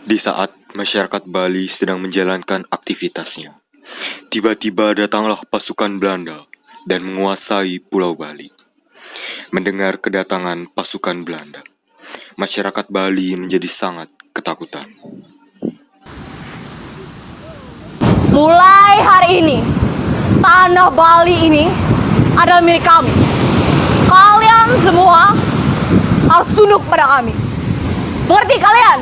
Di saat masyarakat Bali sedang menjalankan aktivitasnya, tiba-tiba datanglah pasukan Belanda dan menguasai Pulau Bali. Mendengar kedatangan pasukan Belanda, masyarakat Bali menjadi sangat ketakutan. Mulai hari ini, tanah Bali ini adalah milik kami. Kalian semua harus tunduk pada kami. Mengerti kalian?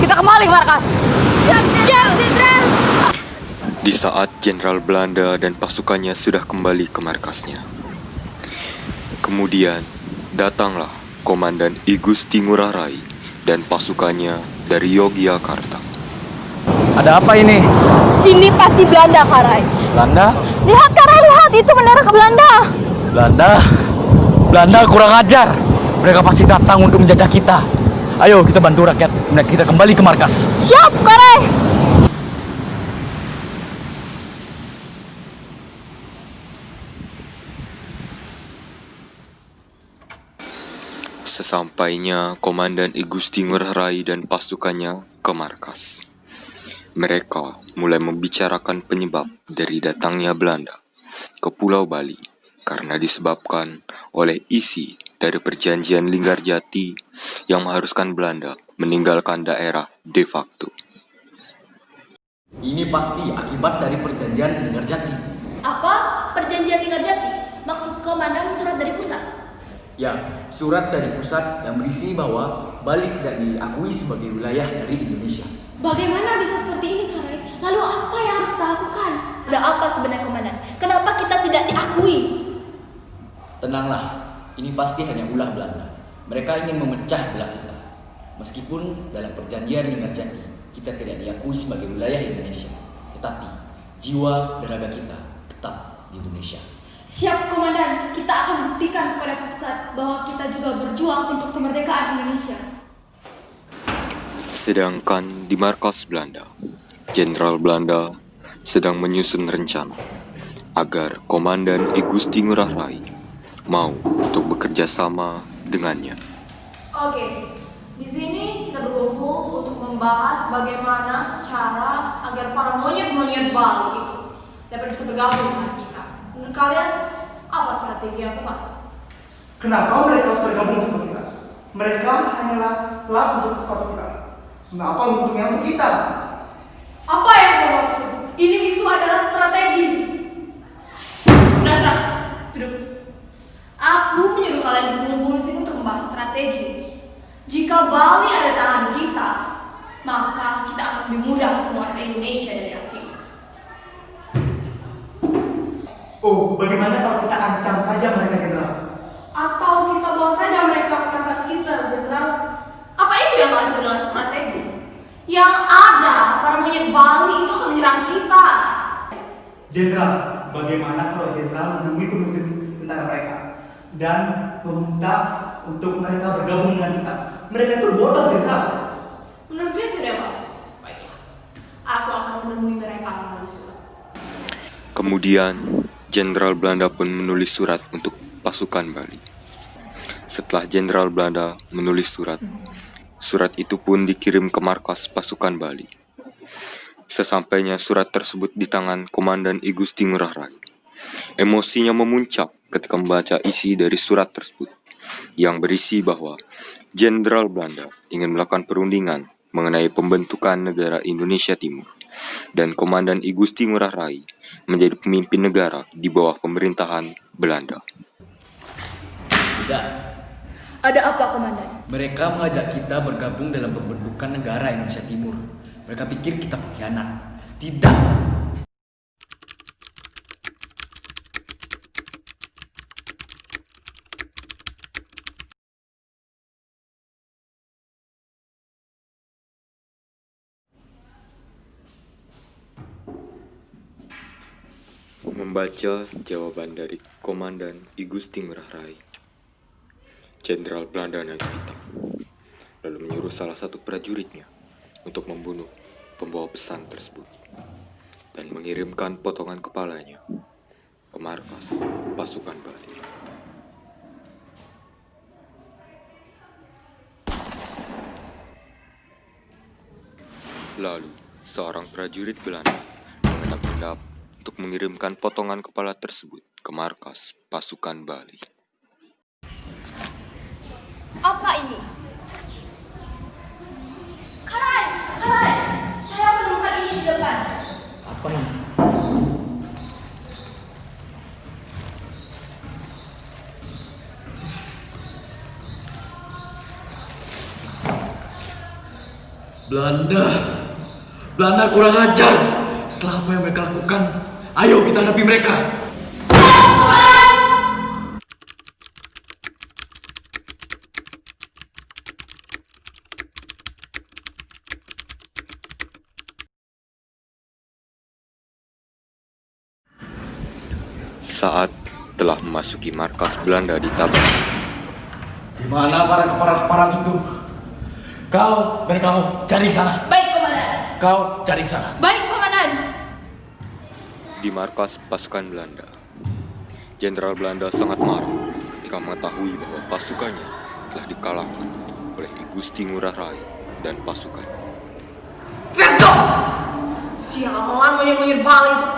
Kita kembali ke markas. Siap, Jenderal. Di saat Jenderal Belanda dan pasukannya sudah kembali ke markasnya, kemudian datanglah Komandan I Gusti Ngurah Rai dan pasukannya dari Yogyakarta. Ada apa ini? Ini pasti Belanda, Karai. Belanda? Lihat, Karai, lihat. Itu mendarat ke Belanda. Belanda? Belanda kurang ajar. Mereka pasti datang untuk menjajah kita. Ayo kita bantu rakyat. Kita kembali ke markas. Siap, Karai. Sesampainya Komandan I Gusti Ngurah Rai dan pasukannya ke markas, mereka mulai membicarakan penyebab dari datangnya Belanda ke Pulau Bali karena disebabkan oleh isi dari perjanjian Linggarjati yang mengharuskan Belanda meninggalkan daerah de facto. Ini pasti akibat dari perjanjian Linggarjati. Apa? Perjanjian Linggarjati? Maksud komandan surat dari pusat? Ya, surat dari pusat yang berisi bahwa Bali tidak diakui sebagai wilayah dari Indonesia. Bagaimana bisa seperti ini, Karai? Lalu apa yang harus kita lakukan? Ada apa sebenarnya, komandan? Kenapa kita tidak diakui? Tenanglah, ini pasti hanya ulah Belanda. Mereka ingin memecah belah kita. Meskipun dalam perjanjian Linggarjati kita tidak diakui sebagai wilayah Indonesia, tetapi jiwa dan raga kita tetap di Indonesia. Siap, komandan. Kita akan buktikan kepada pusat bahwa kita juga berjuang untuk kemerdekaan Indonesia. Sedangkan di markas Belanda, Jenderal Belanda sedang menyusun rencana agar Komandan I Gusti Ngurah Rai mau untuk bekerja sama dengannya. Oke, di sini kita berkumpul untuk membahas bagaimana cara agar para monyet-monyet Bali itu dapat bisa bergabung dengan kita. Menurut kalian, apa strategi yang tepat? Kenapa mereka harus bergabung bersama kita? Mereka hanyalah lap untuk sepatu kita. Apa untungnya untuk kita? Apa yang kau maksud? Itu adalah strategi. Sudah, duduk. Aku menyuruh kalian berkumpul di sini untuk membahas strategi. Jika Bali ada tangan kita, maka kita akan lebih mudah menguasai Indonesia dari arti. Oh, bagaimana kalau kita ancam saja mereka, Jenderal? Atau kita bawa saja mereka ke markas kita, Jenderal. Apa itu yang kalian sebut dengan strategi? Yang ada, para monyet Bali itu akan menyerang kita. Jenderal, bagaimana kalau Jenderal menemui pemimpin tentara mereka dan meminta untuk mereka bergabung dengan kita? Mereka itu bodoh, Jenderal. Menurut dia tidak bagus. Baiklah, aku akan menemui mereka melalui surat. Kemudian, Jenderal Belanda pun menulis surat untuk pasukan Bali. Setelah Jenderal Belanda menulis surat, surat itu pun dikirim ke markas pasukan Bali. Sesampainya surat tersebut di tangan Komandan I Gusti Ngurah Rai, emosinya memuncak ketika membaca isi dari surat tersebut, yang berisi bahwa Jenderal Belanda ingin melakukan perundingan mengenai pembentukan negara Indonesia Timur, dan Komandan I Gusti Ngurah Rai menjadi pemimpin negara di bawah pemerintahan Belanda. Tidak, Ada apa, komandan? mereka mengajak kita bergabung dalam pembentukan negara Indonesia Timur. Mereka pikir kita pengkhianat. Tidak. Membaca jawaban dari Komandan I Gusti Ngurah Rai, Jenderal Belanda naik pitam, lalu menyuruh salah satu prajuritnya untuk membunuh pembawa pesan tersebut dan mengirimkan potongan kepalanya ke markas pasukan Bali. Lalu, seorang prajurit Belanda mengendap-endap untuk mengirimkan potongan kepala tersebut ke markas pasukan Bali. Apa ini? Karai, Karai, saya menemukan ini di depan. Apa ini? Belanda kurang ajar. Setelah apa yang mereka lakukan, ayo kita hadapi mereka. Saat telah memasuki markas Belanda di Taban, Di mana para keparat-keparat itu? Kau dan kamu cari ke sana. Baik, Komandan. Kau cari ke sana. Baik, Komandan. di markas pasukan Belanda, Jenderal Belanda sangat marah ketika mengetahui bahwa pasukannya telah dikalahkan oleh I Gusti Ngurah Rai dan pasukan. Veto! Sialan monyet-monyet Bali itu.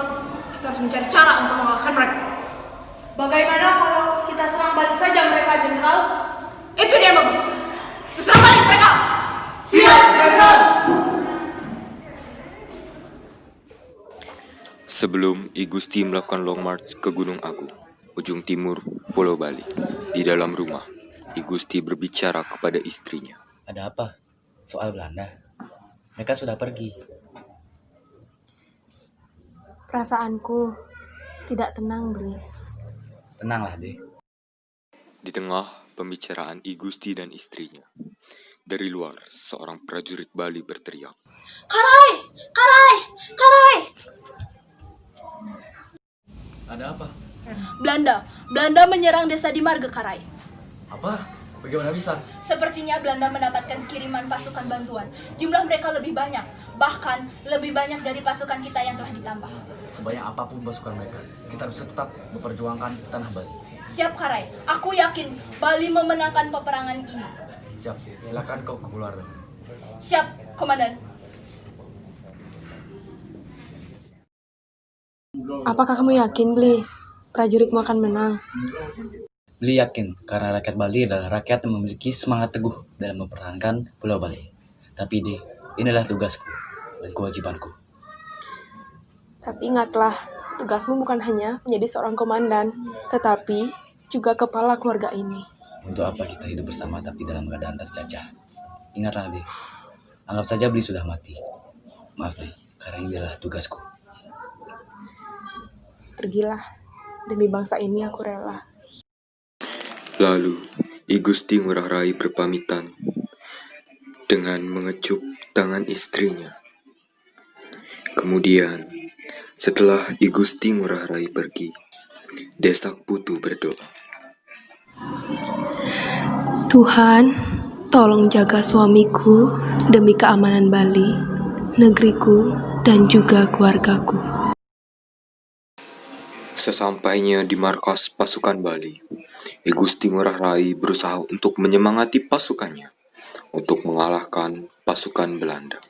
Kita harus mencari cara untuk mengalahkan mereka. Bagaimana kalau kita serang balik saja mereka, Jenderal? Itu dia yang bagus. Kita serang balik mereka. Sebelum I Gusti melakukan long march ke Gunung Agung, ujung timur Pulau Bali, di dalam rumah, I Gusti berbicara kepada istrinya. Ada apa? Soal Belanda. Mereka sudah pergi. Perasaanku tidak tenang, Bli. Tenanglah, deh. Di tengah pembicaraan I Gusti dan istrinya, dari luar seorang prajurit Bali berteriak. Karai, Karai, Karai. Ada apa? Belanda menyerang desa di Marga, Karai. Apa? Bagaimana bisa? Sepertinya Belanda mendapatkan kiriman pasukan bantuan. Jumlah mereka lebih banyak, bahkan lebih banyak dari pasukan kita yang telah ditambah. Sebanyak apapun pasukan mereka, kita harus tetap memperjuangkan tanah Bali. Siap, Karai. Aku yakin Bali memenangkan peperangan ini. Siap, silakan kau keluar. Siap, Komandan. Apakah kamu yakin, Bli? Prajuritmu akan menang. Beli yakin, karena rakyat Bali adalah rakyat yang memiliki semangat teguh dalam mempertahankan Pulau Bali. Tapi inilah tugasku dan kewajibanku. Tapi ingatlah, tugasmu bukan hanya menjadi seorang komandan, tetapi juga kepala keluarga ini. Untuk apa kita hidup bersama tapi dalam keadaan terjajah? Ingatlah, Deh. Anggap saja Beli sudah mati. Maaf, Deh, karena ini adalah tugasku. Pergilah, demi bangsa ini aku rela. Lalu, I Gusti Ngurah Rai berpamitan dengan mengecup tangan istrinya. Kemudian, setelah I Gusti Ngurah Rai pergi, Desak Putu berdoa. Tuhan, tolong jaga suamiku demi keamanan Bali, negeriku, dan juga keluargaku. Sesampainya di markas pasukan Bali, I Gusti Ngurah Rai berusaha untuk menyemangati pasukannya untuk mengalahkan pasukan Belanda.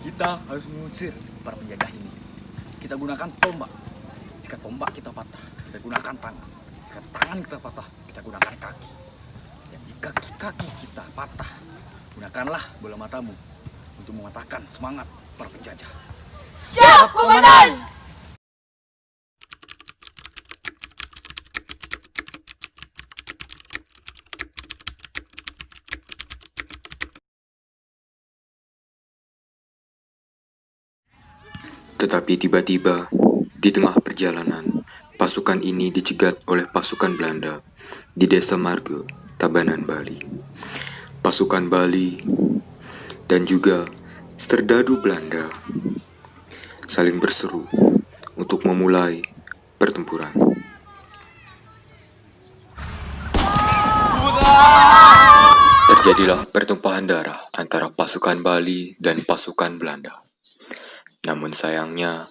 Kita harus mengusir para penjaga ini. Kita gunakan tombak. Jika tombak kita patah, kita gunakan tangan. Jika tangan kita patah, kita gunakan kaki. Dan jika kaki kita patah, gunakanlah bola matamu untuk mematahkan semangat para penjajah. Siap, Komandan. Tetapi tiba-tiba, di tengah perjalanan, pasukan ini dicegat oleh pasukan Belanda di desa Marga, Tabanan, Bali. Pasukan Bali dan juga serdadu Belanda saling berseru untuk memulai pertempuran. Terjadilah pertumpahan darah antara pasukan Bali dan pasukan Belanda. Namun sayangnya,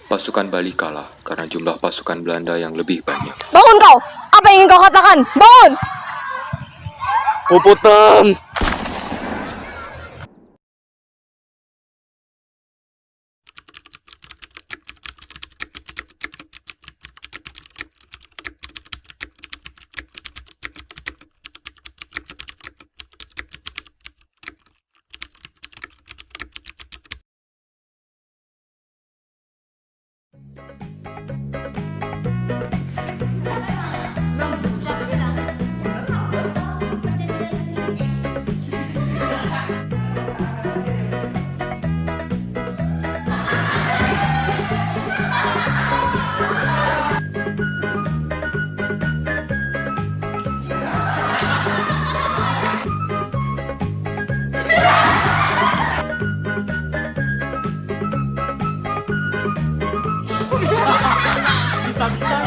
pasukan Bali kalah karena jumlah pasukan Belanda yang lebih banyak. Bangun kau! Apa yang ingin kau katakan? Bangun! Puputan! bisa-bisa